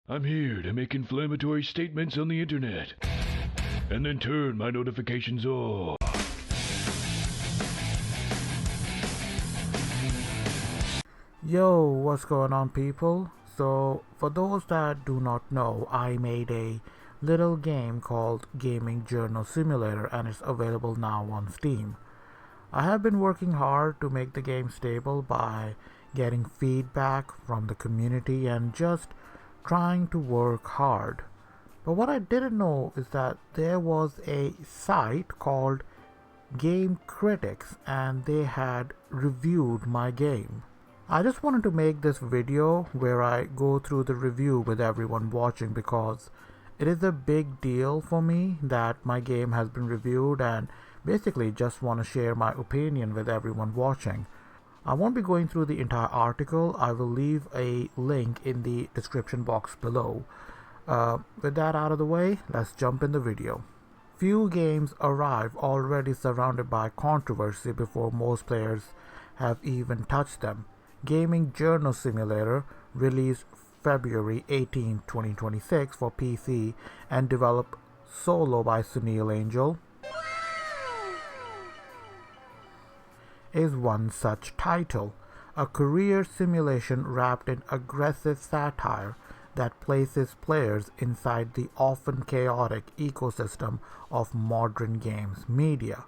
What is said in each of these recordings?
I'm here to make inflammatory statements on the internet, and then turn my notifications off. Yo, what's going on, people? So, for those that do not know, I made a little game called Gaming Journo Simulator, and it's available now on Steam. I have been working hard to make the game stable by getting feedback from the community and just trying to work hard. But what I didn't know is that there was a site called Game Critix and they had reviewed my game. I just wanted to make this video where I go through the review with everyone watching because it is a big deal for me that my game has been reviewed, and basically just want to share my opinion with everyone watching. I won't be going through the entire article. I will leave a link in the description box below. With that out of the way, let's jump in the video. Few games arrive already surrounded by controversy before most players have even touched them. Gaming Journo Simulator, released February 18, 2026 for PC and developed solo by Sunil Angel, is one such title, a career simulation wrapped in aggressive satire that places players inside the often chaotic ecosystem of modern games media.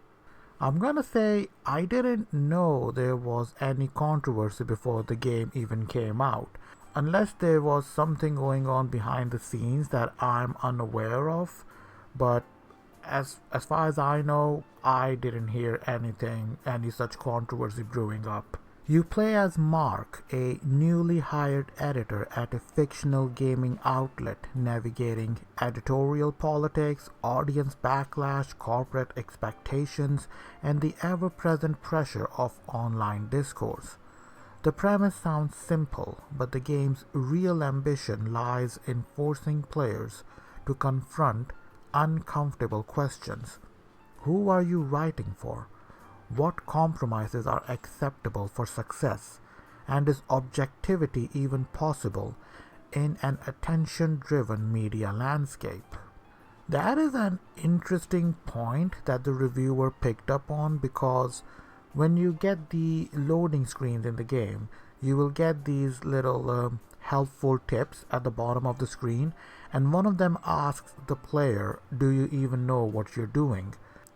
I'm gonna say I didn't know there was any controversy before the game even came out, unless there was something going on behind the scenes that I'm unaware of, but as far as I know, I didn't hear any such controversy brewing up. You play as Mark, a newly hired editor at a fictional gaming outlet, navigating editorial politics, audience backlash, corporate expectations, and the ever-present pressure of online discourse. The premise sounds simple, but the game's real ambition lies in forcing players to confront uncomfortable questions. Who are you writing for? What compromises are acceptable for success? And is objectivity even possible in an attention-driven media landscape? That is an interesting point that the reviewer picked up on, because when you get the loading screens in the game, you will get these little helpful tips at the bottom of the screen, and one of them asks the player, do you even know what you're doing?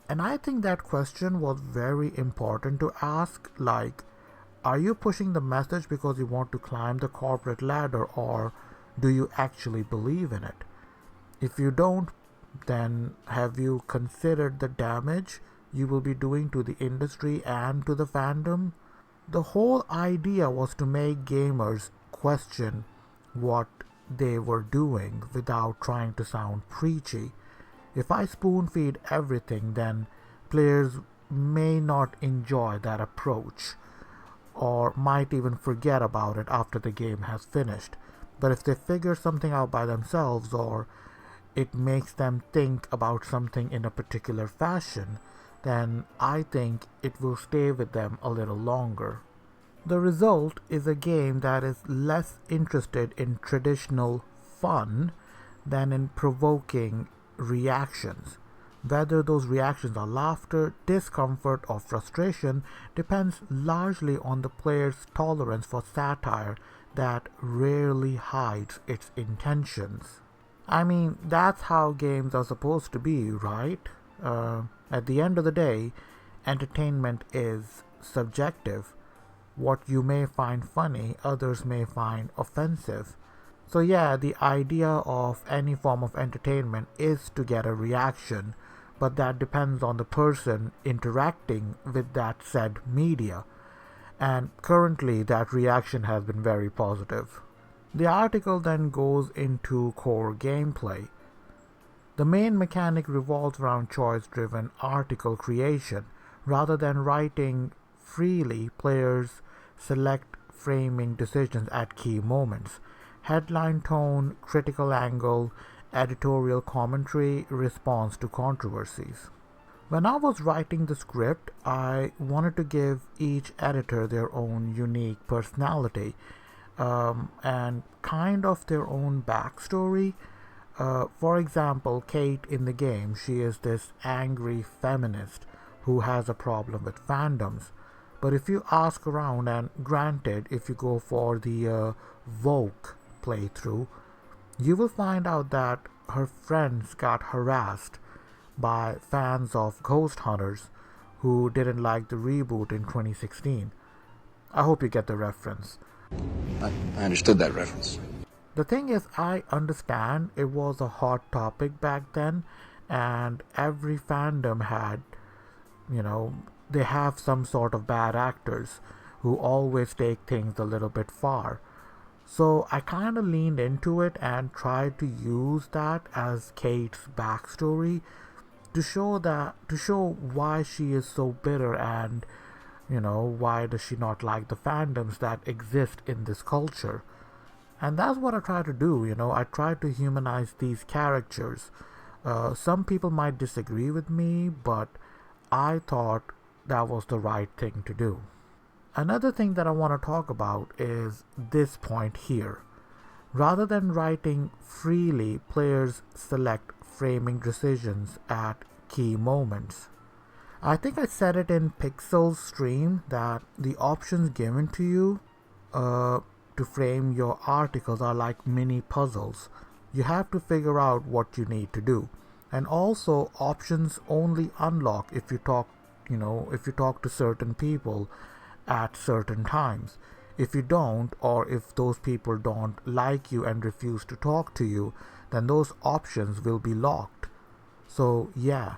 And I think that question was very important to ask, like, are you pushing the message because you want to climb the corporate ladder, or do you actually believe in it? If you don't, then have you considered the damage you will be doing to the industry and to the fandom? The whole idea was to make gamers question what they were doing without trying to sound preachy. If I spoon feed everything, then players may not enjoy that approach, or might even forget about it after the game has finished. But if they figure something out by themselves, or it makes them think about something in a particular fashion, then I think it will stay with them a little longer. The result is a game that is less interested in traditional fun than in provoking reactions. Whether those reactions are laughter, discomfort, or frustration depends largely on the player's tolerance for satire that rarely hides its intentions. I mean, that's how games are supposed to be, right? At the end of the day, entertainment is subjective. What you may find funny, others may find offensive. So yeah, the idea of any form of entertainment is to get a reaction, but that depends on the person interacting with that said media. And currently that reaction has been very positive. The article then goes into core gameplay. The main mechanic revolves around choice-driven article creation. Rather than writing freely, players select framing decisions at key moments. Headline tone, critical angle, editorial commentary, response to controversies. When I was writing the script, I wanted to give each editor their own unique personality, and kind of their own backstory. For example, Kate in the game, she is this angry feminist who has a problem with fandoms. But if you ask around, and granted, if you go for the Vogue playthrough, you will find out that her friends got harassed by fans of Ghost Hunters who didn't like the reboot in 2016. I hope you get the reference. I understood that reference. The thing is, I understand it was a hot topic back then, and every fandom had, they have some sort of bad actors who always take things a little bit far. So I kind of leaned into it and tried to use that as Kate's backstory to show why she is so bitter, and why does she not like the fandoms that exist in this culture. And that's what I try to do. I try to humanize these characters. Some people might disagree with me, but I thought that was the right thing to do. Another thing that I want to talk about is this point here. Rather than writing freely, players select framing decisions at key moments. I think I said it in Pixel's stream that the options given to you to frame your articles are like mini puzzles. You have to figure out what you need to do. And also, options only unlock if you talk to certain people at certain times. If you don't, or if those people don't like you and refuse to talk to you, then those options will be locked. So yeah,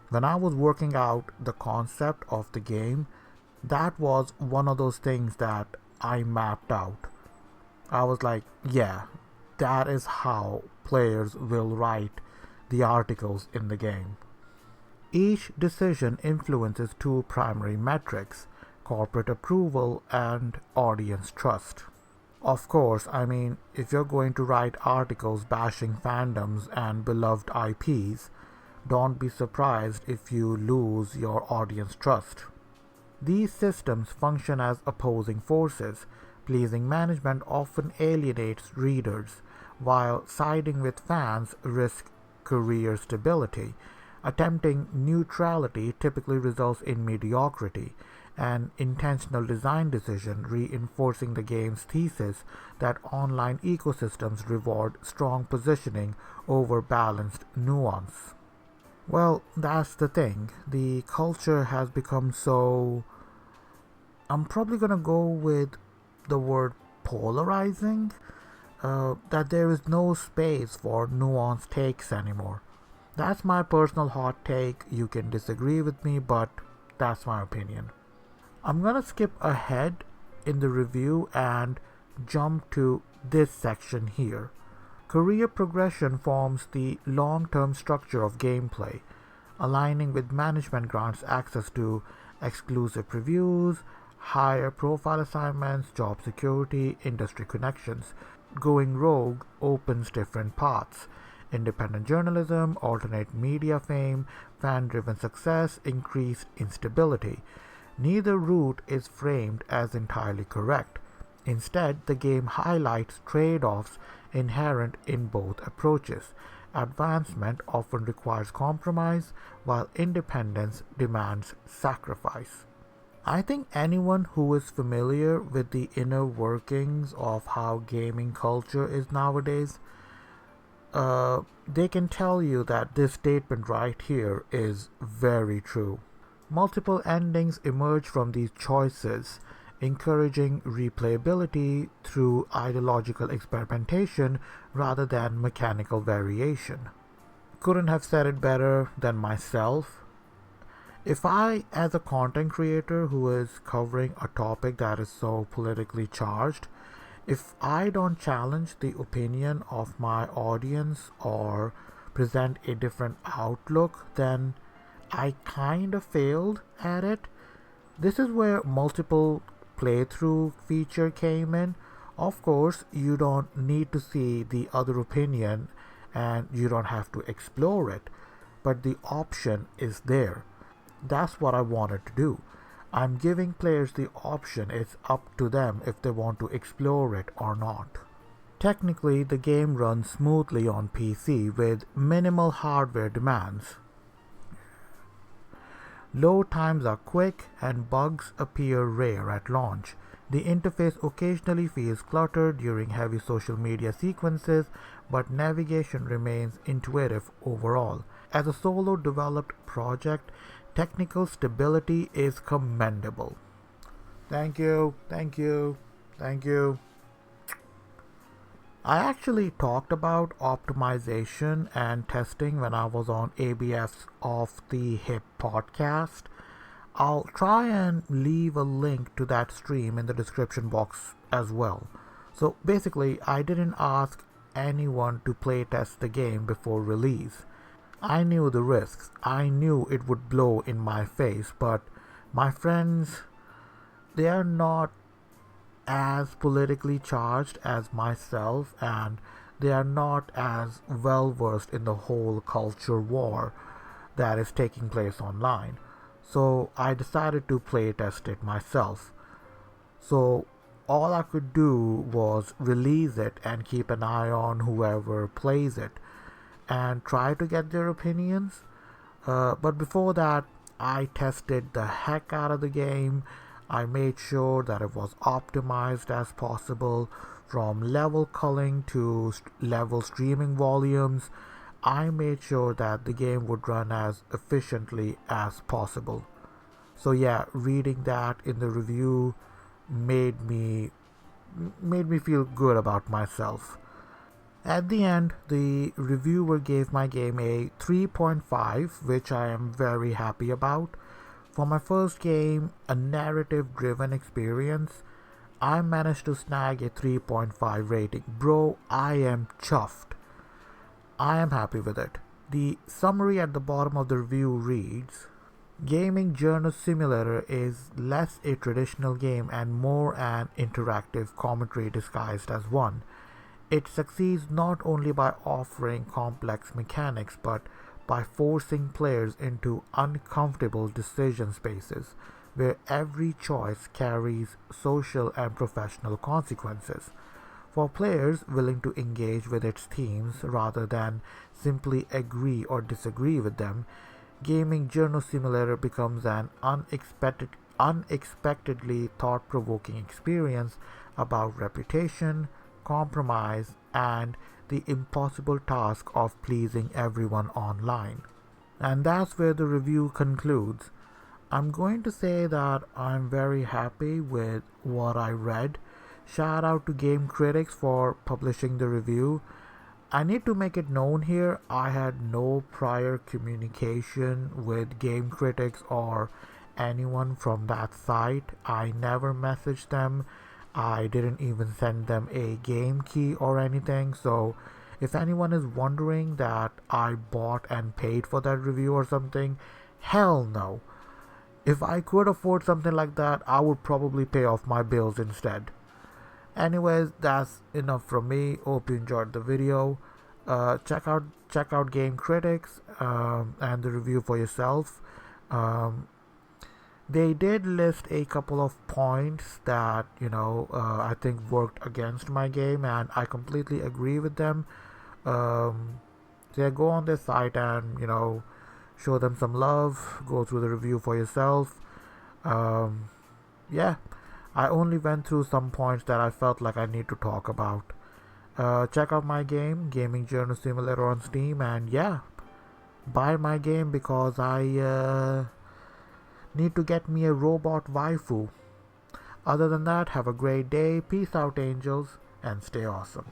when I was working out the concept of the game, that was one of those things that I mapped out. I was like, yeah, that is how players will write the articles in the game. Each decision influences two primary metrics: corporate approval and audience trust. Of course, if you're going to write articles bashing fandoms and beloved IPs, don't be surprised if you lose your audience trust. These systems function as opposing forces. Pleasing management often alienates readers, while siding with fans risks career stability. Attempting neutrality typically results in mediocrity, an intentional design decision reinforcing the game's thesis that online ecosystems reward strong positioning over balanced nuance. Well, that's the thing. The culture has become so... I'm probably gonna go with the word polarizing, that there is no space for nuanced takes anymore. That's my personal hot take. You can disagree with me, but that's my opinion. I'm gonna skip ahead in the review and jump to this section here. Career progression forms the long-term structure of gameplay, aligning with management grants access to exclusive previews, higher profile assignments, job security, industry connections. Going rogue opens different paths: independent journalism, alternate media fame, fan-driven success, increased instability. Neither route is framed as entirely correct. Instead, the game highlights trade-offs inherent in both approaches. Advancement often requires compromise, while independence demands sacrifice. I think anyone who is familiar with the inner workings of how gaming culture is nowadays, they can tell you that this statement right here is very true. Multiple endings emerge from these choices, encouraging replayability through ideological experimentation rather than mechanical variation. Couldn't have said it better than myself. If I, as a content creator who is covering a topic that is so politically charged, if I don't challenge the opinion of my audience or present a different outlook, then I kind of failed at it. This is where multiple playthrough feature came in. Of course, you don't need to see the other opinion and you don't have to explore it, but the option is there. That's what I wanted to do. I'm giving players the option. It's up to them if they want to explore it or not. Technically, the game runs smoothly on PC with minimal hardware demands. Load times are quick and bugs appear rare at launch. The interface occasionally feels cluttered during heavy social media sequences, but navigation remains intuitive overall. As a solo developed project, technical stability is commendable. Thank you, thank you, thank you. I actually talked about optimization and testing when I was on ABF's Off the Hip podcast. I'll try and leave a link to that stream in the description box as well. So basically, I didn't ask anyone to playtest the game before release. I knew the risks. I knew it would blow in my face, but my friends, they are not as politically charged as myself, and they are not as well versed in the whole culture war that is taking place online. So I decided to playtest it myself. So all I could do was release it and keep an eye on whoever plays it and try to get their opinions. But before that, I tested the heck out of the game. I made sure that it was optimized as possible, from level culling to level streaming volumes. I made sure that the game would run as efficiently as possible. So yeah, reading that in the review made me feel good about myself. At the end, the reviewer gave my game a 3.5, which I am very happy about. For my first game, a narrative-driven experience, I managed to snag a 3.5 rating. Bro, I am chuffed. I am happy with it. The summary at the bottom of the review reads, Gaming Journo Simulator is less a traditional game and more an interactive commentary disguised as one. It succeeds not only by offering complex mechanics, but by forcing players into uncomfortable decision spaces where every choice carries social and professional consequences. For players willing to engage with its themes rather than simply agree or disagree with them, Gaming Journo Simulator becomes an unexpectedly thought-provoking experience about reputation, compromise, and the impossible task of pleasing everyone online. And that's where the review concludes. I'm going to say that I'm very happy with what I read. Shout out to Game Critix for publishing the review. I need to make it known here, I had no prior communication with Game Critix or anyone from that site. I never messaged them. I didn't even send them a game key or anything. So if anyone is wondering that I bought and paid for that review or something, hell no. If I could afford something like that, I would probably pay off my bills instead. Anyways, that's enough from me. Hope you enjoyed the video. Check out Game Critix and the review for yourself. They did list a couple of points that I think worked against my game, and I completely agree with them. So yeah, go on their site and show them some love. Go through the review for yourself. Yeah, I only went through some points that I felt like I need to talk about. Check out my game, Gaming Journo Simulator on Steam, and yeah, buy my game because I need to get me a robot waifu. Other than that, have a great day, peace out angels, and stay awesome.